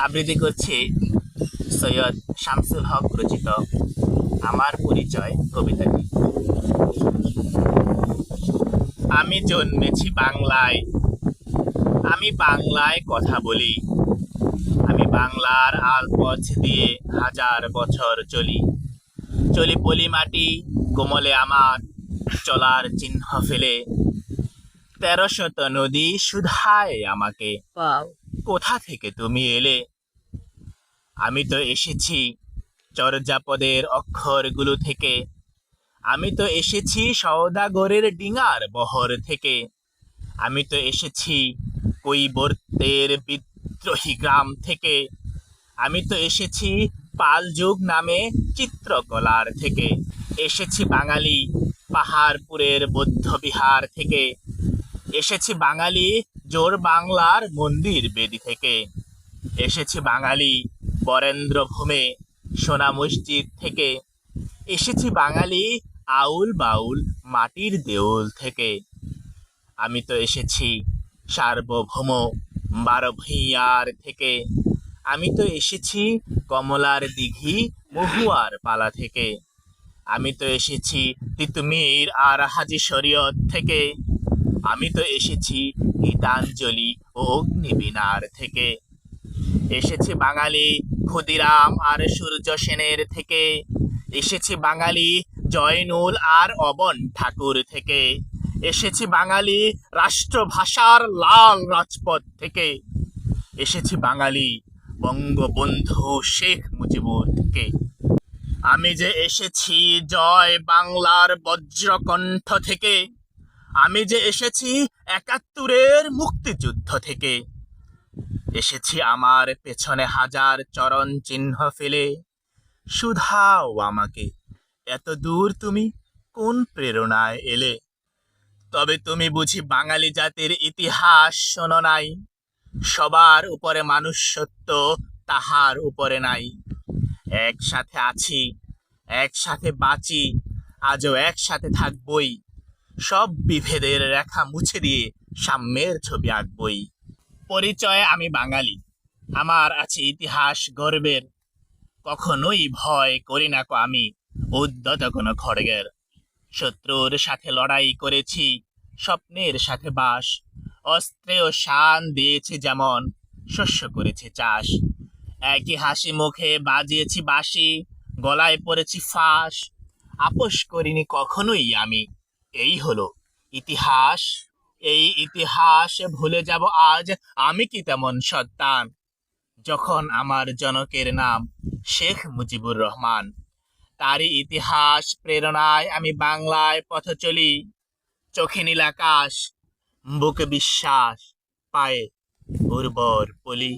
আবৃত্তি করছি সৈয়দ শামসুল হক রচিত আমার পরিচয় কবিতাটি। আমি জন্মেছি বাংলায়, আমি বাংলায় কথা বলি, আমি বাংলার আলপথ দিয়ে হাজার বছর চলি। চলি পলি মাটি কোমলে আমার চলার চিহ্ন ফেলে, ১৩০০ নদী শুধায় আমাকে, ওয়াও! কোথা থেকে তুমি এলে? আমি তো এসেছি চর্যাপদের অক্ষরগুলো থেকে, আমি তো এসেছি সওদাগরের ডিঙার বহর থেকে, আমি তো এসেছি কৈবর্তের বিদ্রোহী গ্রাম থেকে, আমি তো এসেছি পাল যুগ নামে চিত্রকলার থেকে, এসেছি বাঙালি পাহাড়পুরের বৌদ্ধ বিহার থেকে, এসেছি বাঙালি জোর বাংলার মন্দির বেদি থেকে, এসেছি বাঙালি বরেন্দ্র ভূমে সোনা মসজিদ থেকে, এসেছি বাঙালি আউল বাউল মাটির দেউল থেকে, আমি তো এসেছি সার্বভৌম ১২ ভূঁইয়ার থেকে, আমি তো এসেছি কমলার দিঘি মহুয়ার পালা থেকে, আমি তো এসেছি তিতুমির আর হাজি শরীয়ত থেকে, আমি তো এসেছি গীতাঞ্জলি ও অগ্নিবীণার থেকে, এসেছি বাঙালি ক্ষুদিরাম আর সূর্য সেনের থেকে, এসেছি বাঙালি জয়নুল আর অবন ঠাকুর থেকে, এসেছি বাঙালি রাষ্ট্রভাষার লাল রাজপথ থেকে, এসেছি বাঙালি বঙ্গবন্ধু শেখ মুজিবুর থেকে, আমি যে এসেছি জয় বাংলার বজ্রকণ্ঠ থেকে, আমি যে এসেছি ৭১-এর মুক্তিযুদ্ধ থেকে, এসেছি আমার পেছনে হাজার চরণ চিহ্ন ফেলে, শুধাও আমাকে এত দূর তুমি কোন প্রেরণায় এলে? তবে তুমি বুঝি বাঙালি জাতির ইতিহাস শোনো নাই? সবার উপরে মানুষ সত্য, তাহার উপরে নাই। একসাথে আছি, একসাথে বাঁচি, আজও একসাথে থাকবই, সব বিভেদের রেখা মুছে দিয়ে সাম্যের ছবি আঁকবই। পরিচয়ে আমি বাঙালি, আমার আছে ইতিহাস গর্বের, কখনোই ভয় করি না কো আমি উদ্ধত কোনো খড়গের। শত্রুর সাথে লড়াই করেছি, স্বপ্নের সাথে বাস, অস্ত্রেও শান দিয়েছি যেমন, শস্য করেছি চাষ। একই হাসি মুখে বাজিয়েছি বাঁশি, গলায় পড়েছি ফাঁস, আপোষ করিনি কখনোই আমি। এই হলো ইতিহাস, এই ইতিহাস ভুলে যাব আজ আমি কি তেমন সন্তান, যখন আমার জনকের নাম শেখ মুজিবুর রহমান। তারই ইতিহাস প্রেরণায় আমি বাংলায় পথ চলি, চোখে নীল আকাশ, বুকে বিশ্বাস, পায়ে উর্বর পলি।